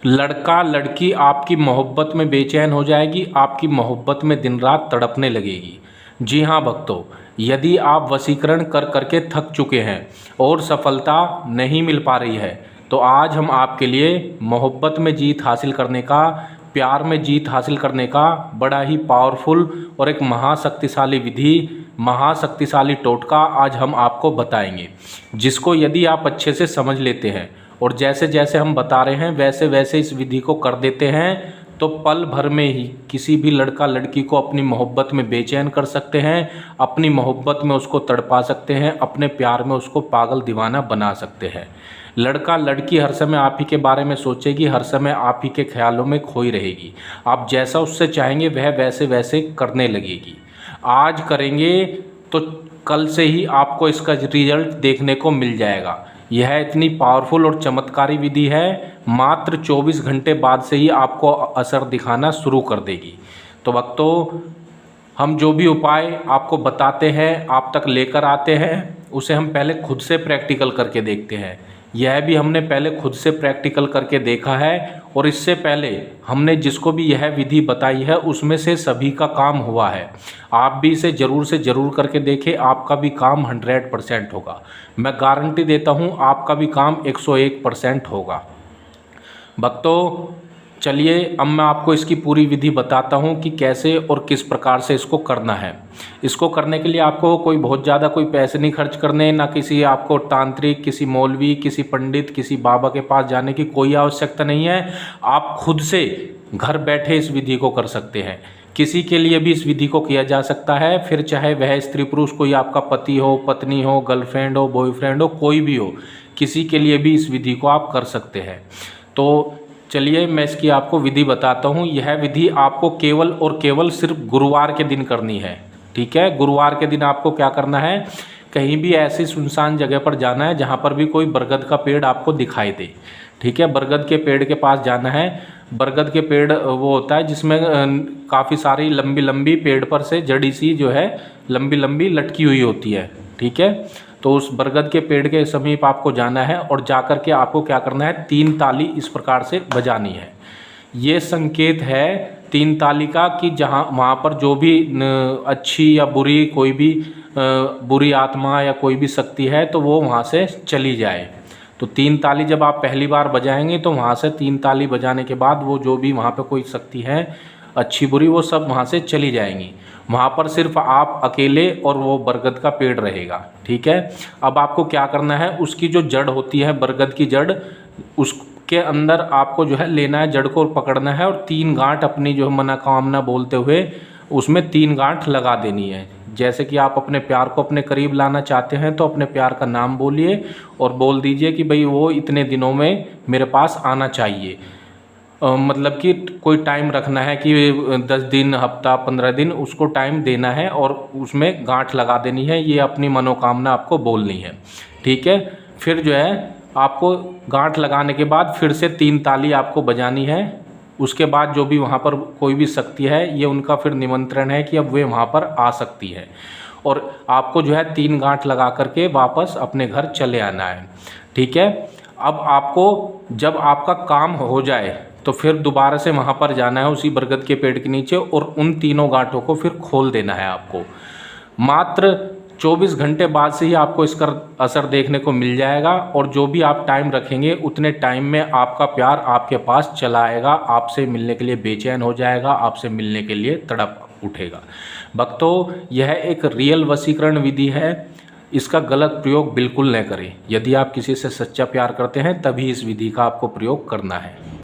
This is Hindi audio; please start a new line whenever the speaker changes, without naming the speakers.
लड़का लड़की आपकी मोहब्बत में बेचैन हो जाएगी, आपकी मोहब्बत में दिन रात तड़पने लगेगी। जी हाँ भक्तों, यदि आप वशीकरण कर करके थक चुके हैं और सफलता नहीं मिल पा रही है, तो आज हम आपके लिए मोहब्बत में जीत हासिल करने का, प्यार में जीत हासिल करने का बड़ा ही पावरफुल और एक महाशक्तिशाली विधि, महाशक्तिशाली टोटका आज हम आपको बताएंगे, जिसको यदि आप अच्छे से समझ लेते हैं और जैसे जैसे हम बता रहे हैं वैसे वैसे इस विधि को कर देते हैं, तो पल भर में ही किसी भी लड़का लड़की को अपनी मोहब्बत में बेचैन कर सकते हैं, अपनी मोहब्बत में उसको तड़पा सकते हैं, अपने प्यार में उसको पागल दीवाना बना सकते हैं। लड़का लड़की हर समय आप ही के बारे में सोचेगी, हर समय आप ही के ख्यालों में खोई रहेगी। आप जैसा उससे चाहेंगे वह वैसे वैसे करने लगेगी। आज करेंगे तो कल से ही आपको इसका रिजल्ट देखने को मिल जाएगा। यह इतनी पावरफुल और चमत्कारी विधि है, मात्र 24 घंटे बाद से ही आपको असर दिखाना शुरू कर देगी। तो भक्तों, हम जो भी उपाय आपको बताते हैं, आप तक लेकर आते हैं, उसे हम पहले खुद से प्रैक्टिकल करके देखते हैं। यह भी हमने पहले खुद से प्रैक्टिकल करके देखा है और इससे पहले हमने जिसको भी यह विधि बताई है उसमें से सभी का काम हुआ है। आप भी इसे ज़रूर से ज़रूर करके देखें, आपका भी काम 100% होगा। मैं गारंटी देता हूँ आपका भी काम 101% होगा। भक्तों, चलिए अब मैं आपको इसकी पूरी विधि बताता हूँ कि कैसे और किस प्रकार से इसको करना है। इसको करने के लिए आपको कोई बहुत ज़्यादा कोई पैसे नहीं खर्च करने, ना किसी आपको तांत्रिक, किसी मौलवी, किसी पंडित, किसी बाबा के पास जाने की कोई आवश्यकता नहीं है। आप खुद से घर बैठे इस विधि को कर सकते हैं। किसी के लिए भी इस विधि को किया जा सकता है, फिर चाहे वह स्त्री पुरुष, कोई आपका पति हो, पत्नी हो, गर्लफ्रेंड हो, बॉयफ्रेंड हो, कोई भी हो, किसी के लिए भी इस विधि को आप कर सकते हैं। तो चलिए मैं इसकी आपको विधि बताता हूँ। यह विधि आपको केवल और केवल सिर्फ गुरुवार के दिन करनी है। ठीक है, गुरुवार के दिन आपको क्या करना है, कहीं भी ऐसी सुनसान जगह पर जाना है जहाँ पर भी कोई बरगद का पेड़ आपको दिखाई दे। ठीक है, बरगद के पेड़ के पास जाना है। बरगद के पेड़ वो होता है जिसमें काफ़ी सारी लंबी लंबी पेड़ पर से जड़ी सी जो है लंबी लंबी लटकी हुई होती है। ठीक है, तो उस बरगद के पेड़ के समीप आपको जाना है और जाकर के आपको क्या करना है, 3 ताली इस प्रकार से बजानी है। ये संकेत है 3 ताली का कि जहाँ वहाँ पर जो भी अच्छी या बुरी कोई भी बुरी आत्मा या कोई भी शक्ति है तो वो वहाँ से चली जाए। तो 3 ताली जब आप पहली बार बजाएंगे तो वहाँ से 3 ताली बजाने के बाद वो जो भी वहाँ पे कोई शक्ति है अच्छी बुरी, वो सब वहाँ से चली जाएंगी। वहाँ पर सिर्फ आप अकेले और वो बरगद का पेड़ रहेगा। ठीक है, अब आपको क्या करना है, उसकी जो जड़ होती है, बरगद की जड़, उसके अंदर आपको जो है लेना है, जड़ को पकड़ना है और 3 गांठ अपनी जो मनोकामना बोलते हुए उसमें 3 गांठ लगा देनी है। जैसे कि आप अपने प्यार को अपने करीब लाना चाहते हैं तो अपने प्यार का नाम बोलिए और बोल दीजिए कि भाई वो इतने दिनों में मेरे पास आना चाहिए। मतलब कि कोई टाइम रखना है कि 10 दिन, हफ्ता, 15 दिन, उसको टाइम देना है और उसमें गांठ लगा देनी है। ये अपनी मनोकामना आपको बोलनी है। ठीक है, फिर जो है आपको गांठ लगाने के बाद फिर से 3 ताली आपको बजानी है। उसके बाद जो भी वहाँ पर कोई भी शक्ति है, ये उनका फिर निमंत्रण है कि अब वे वहाँ पर आ सकती है और आपको जो है 3 गांठ लगा करके वापस अपने घर चले आना है। ठीक है, अब आपको जब आपका काम हो जाए तो फिर दोबारा से वहाँ पर जाना है उसी बरगद के पेड़ के नीचे और उन 3 गांठों को फिर खोल देना है आपको। मात्र 24 घंटे बाद से ही आपको इसका असर देखने को मिल जाएगा और जो भी आप टाइम रखेंगे उतने टाइम में आपका प्यार आपके पास चला आएगा, आपसे मिलने के लिए बेचैन हो जाएगा, आपसे मिलने के लिए तड़प उठेगा। भक्तों, यह एक रियल वशीकरण विधि है, इसका गलत प्रयोग बिल्कुल न करें। यदि आप किसी से सच्चा प्यार करते हैं तभी इस विधि का आपको प्रयोग करना है।